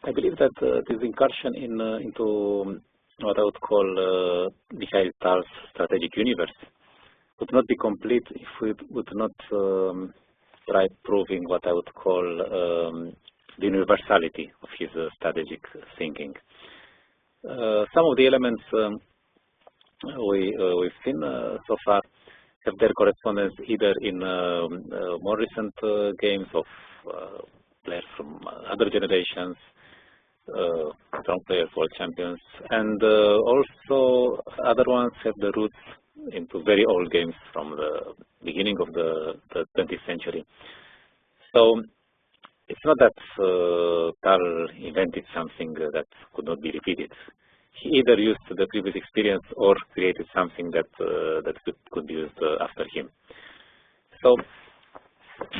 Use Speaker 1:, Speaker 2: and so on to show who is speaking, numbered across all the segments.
Speaker 1: I believe that this incursion into what I would call Mikhail Tal's strategic universe would not be complete if we would not try proving what I would call the universality of his strategic thinking. Some of the elements we've seen so far have their correspondence either in more recent games of players from other generations, strong players, world champions, and also other ones have the roots into very old games from the beginning of the 20th century. So it's not that Tal invented something that could not be repeated. He either used the previous experience or created something that could be used after him. So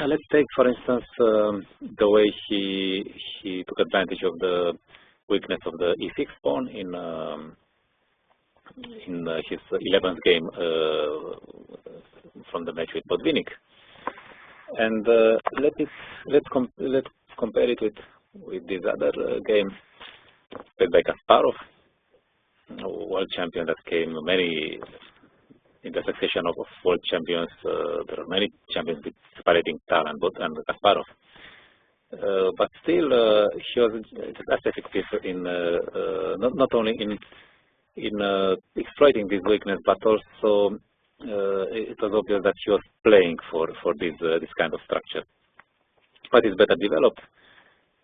Speaker 1: let's take, for instance, the way he took advantage of the weakness of the e6 pawn in his 11th game from the match with Botvinnik. And let's compare it with this other game played by Kasparov, world champion that came many in the succession of world champions. There are many champions separating Tal and Kasparov. But still, he was as effective in not only in exploiting this weakness, but also it was obvious that he was playing for this kind of structure. But it's better developed,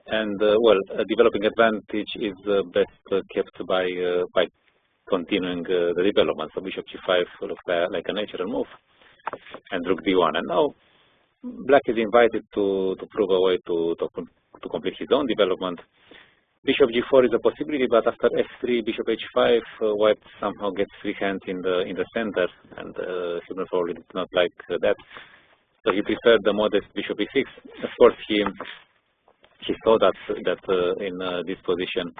Speaker 1: and well, a developing advantage is best kept by continuing the development. So bishop g5 looks like a natural move, and rook d1. And now Black is invited to prove a way to complete his own development. Bishop g4 is a possibility, but after f3, bishop h5, White somehow gets free hand in the center, and Hübner probably did not like that. So he preferred the modest bishop e6. Of course, he saw that in this position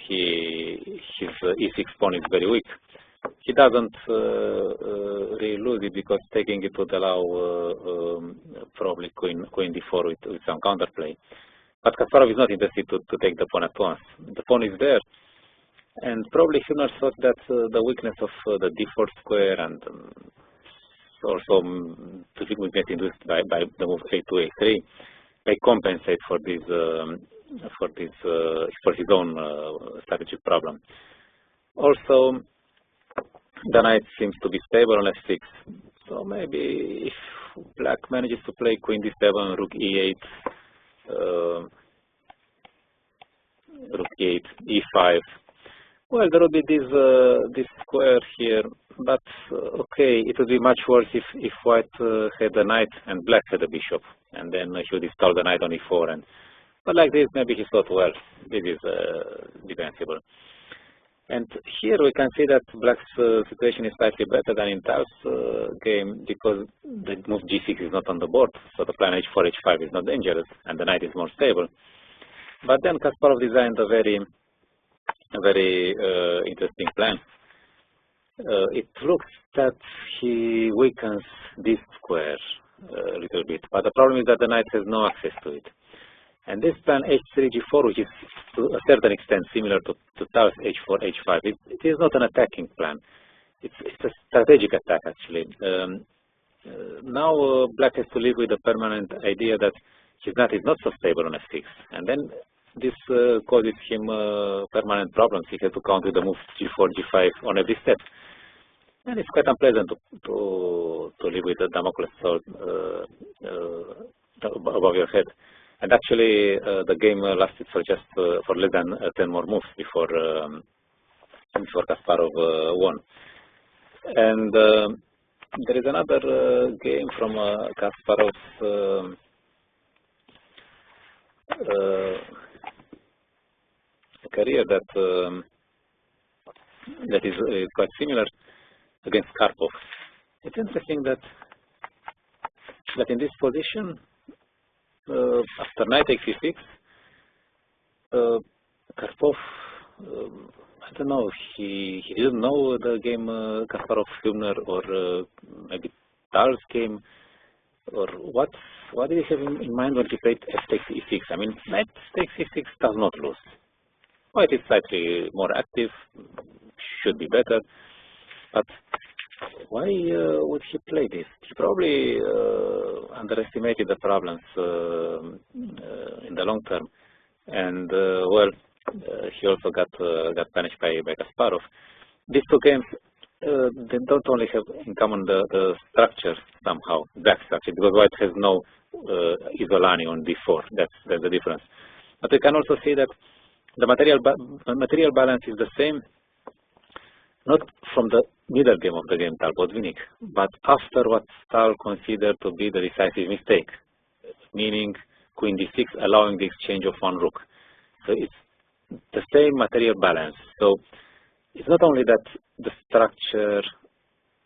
Speaker 1: his e6 pawn is very weak. He doesn't really lose it because taking it would allow probably queen d4 with some counterplay. But Kasparov is not interested to take the pawn at once. The pawn is there, and probably Hübner thought that the weakness of the d4 square and also the weakness induced by the move a2, a3 may compensate for this for his own strategic problem. Also, the knight seems to be stable on f6, so maybe if Black manages to play queen d7, rook e8, rook e8, e5, well, there would be this square here, but okay, it would be much worse if White had a knight and Black had a bishop, and then he would install the knight on e4. But like this, maybe he thought, well, this is defensible. And here we can see that Black's situation is slightly better than in Tal's game, because the move g6 is not on the board, so the plan h4, h5 is not dangerous, and the knight is more stable. But then Kasparov designed a very interesting plan. It looks that he weakens this square a little bit, but the problem is that the knight has no access to it. And this plan h3, g4, which is to a certain extent similar to Tal's h4, h5, it is not an attacking plan. It's a strategic attack, actually. Now Black has to live with the permanent idea that his knight is not so stable on f6, and then this causes him permanent problems. He has to count with the moves g4, g5 on every step, and it's quite unpleasant to live with the Damocles sword above your head. And actually, the game lasted for less than 10 more moves before Kasparov won. And there is another game from Kasparov's career that is quite similar against Karpov. It's interesting that in this position, after knight takes e6, Karpov, I don't know, he didn't know the game Kasparov-Hübner, or maybe Tal's game. or what did he have in mind when he played f takes e6? I mean, knight takes e6 does not lose. White is slightly more active, should be better, but why would he play this? He probably underestimated the problems in the long term, and he also got punished by Kasparov. These two games, they don't only have in common the structure somehow, black structure, because white has no Isolani on d4. That's the difference. But we can also see that the material balance is the same, not from the middle game of the game, Tal-Botvinnik, but after what Tal considered to be the decisive mistake, meaning queen d6, allowing the exchange of one rook. So it's the same material balance. So it's not only that the structure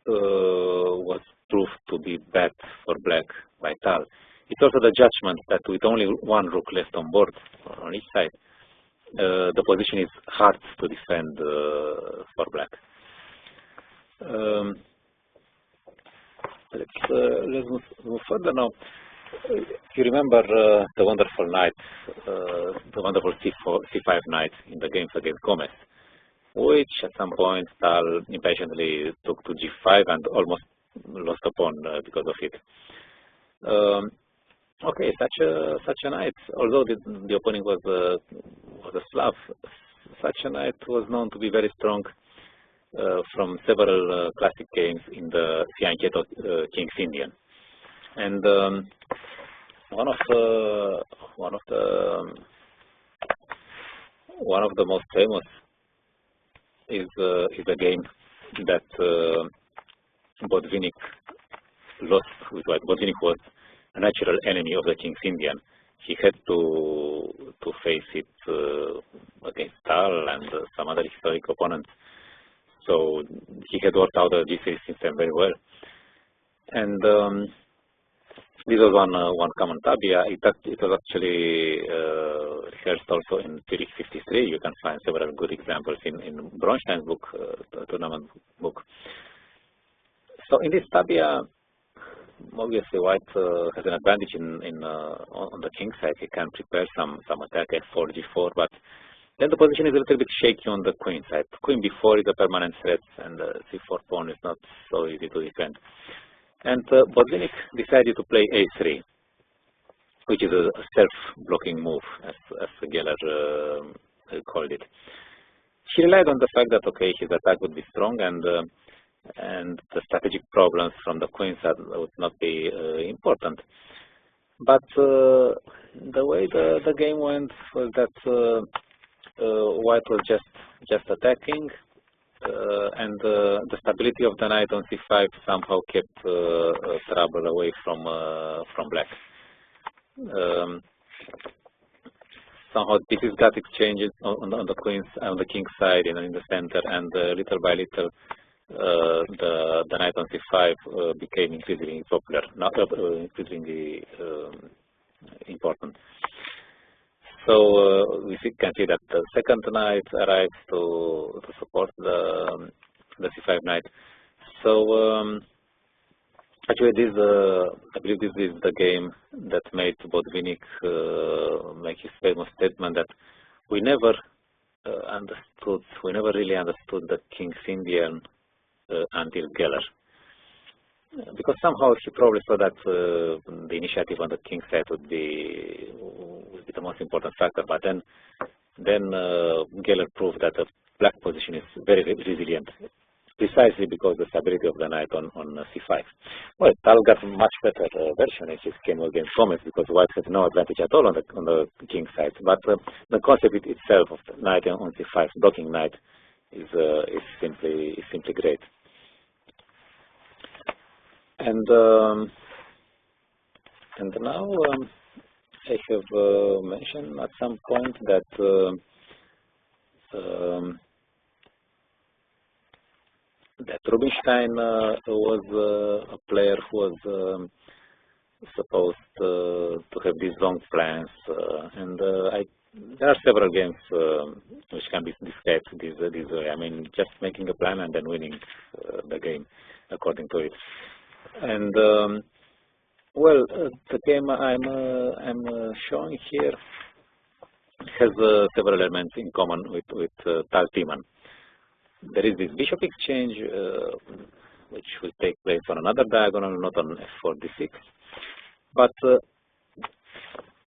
Speaker 1: was proved to be bad for black by Tal, it's also the judgment that with only one rook left on board, or on each side, the position is hard to defend for black. Let's move further now. If you remember the wonderful knight, the wonderful c5 knight in the games against Gomez, which at some point Tal impatiently took to g5 and almost lost a pawn because of it. Okay, such a knight, although the opponent was a Slav, such a knight was known to be very strong from several classic games in the Fianchetto King's Indian, and one of the most famous is a game that Botvinnik lost with white. Botvinnik was a natural enemy of the King's Indian. He had to face it against Tal and some other historic opponents. So he had worked out the G-series system very well. And this was one common tabia. It was actually rehearsed also in Zurich 53. You can find several good examples in Bronstein's book, tournament book. So in this tabia, obviously white has an advantage on the king side. He can prepare some attack f4, g4, but then the position is a little bit shaky on the queen side. Queen b4 is a permanent threat, and the c4 pawn is not so easy to defend. And Botvinnik decided to play a3, which is a self-blocking move, as Geller called it. He relied on the fact that, okay, his attack would be strong, and the strategic problems from the queen side would not be important. But the way the game went was that white was just attacking, and the stability of the knight on c5 somehow kept trouble away from black. Somehow pieces got exchanged on the queen's on the king's side and in the center, and little by little the knight on c5 became increasingly popular, not increasingly important. So we can see that the second knight arrives to support the c5 knight. So actually, I believe this is the game that made Botvinnik make his famous statement that we never really understood the King's Indian until Geller. Because somehow he probably saw that the initiative on the king's side would be the most important factor, but then Geller proved that the black position is very resilient, precisely because the stability of the knight on c5. Well, Tal got a much better version in his game against Gomez, because white has no advantage at all on the king's side. But the concept itself of the knight on c5, blocking knight, is simply great. And now I have mentioned at some point that Rubinstein was a player who was supposed to have these long plans, and there are several games which can be described this way. I mean, just making a plan and then winning the game according to it. And Well, the game I'm showing here has several elements in common with Tal Timan. There is this bishop exchange, which will take place on another diagonal, not on f4, d6. But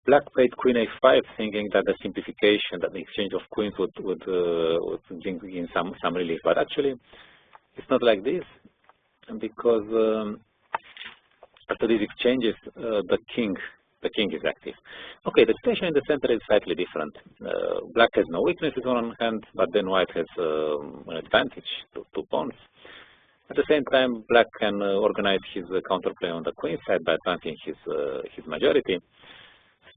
Speaker 1: Black played queen a5, thinking that the simplification, that the exchange of queens would bring in some relief. But actually, it's not like this, because after these exchanges, the king is active. Okay, the situation in the center is slightly different. Black has no weaknesses on one hand, but then white has an advantage, two pawns. At the same time, Black can organize his counterplay on the queen side by advancing his majority.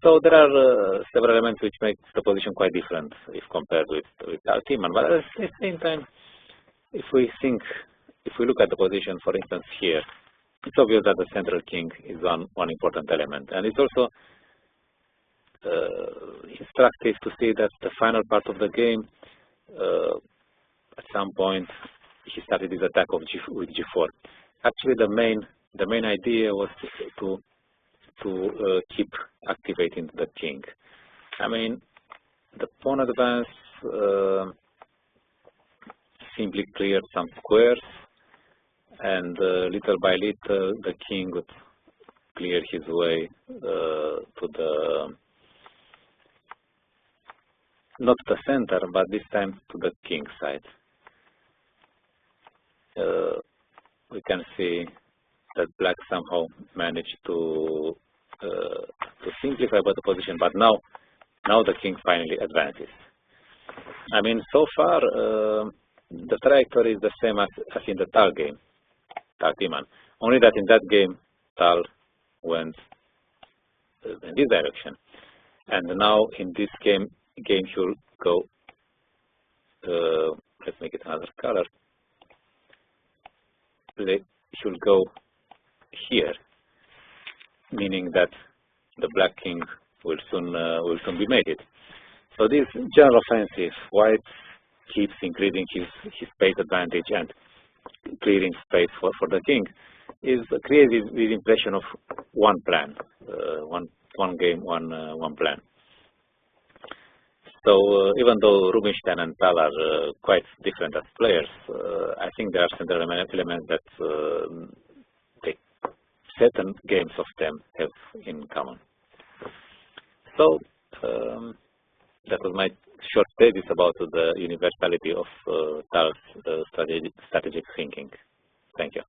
Speaker 1: So there are several elements which make the position quite different if compared with Tal Timan. But at the same time, if we look at the position, for instance, here, it's obvious that the central king is one important element. And it's also instructive to see that the final part of the game, at some point, he started his attack with g4. Actually, the main idea was to keep activating the king. I mean, the pawn advance simply cleared some squares, and little by little the king would clear his way to the, not the center, but this time to the king side. We can see that Black somehow managed to simplify the position, but now the king finally advances. I mean, so far the trajectory is the same as in the Tal game, Tal Timan. Only that in that game Tal went in this direction, and now in this game he'll go. Let's make it another color. He'll go here, meaning that the Black king will soon be mated. So this general offensive, white keeps increasing his space advantage and clearing space for the king, is creating this impression of one plan, one game, one plan. So even though Rubinstein and Tal are quite different as players, I think there are central elements that certain games of them have in common. So that was my short thesis about the universality of Tal's strategic thinking. Thank you.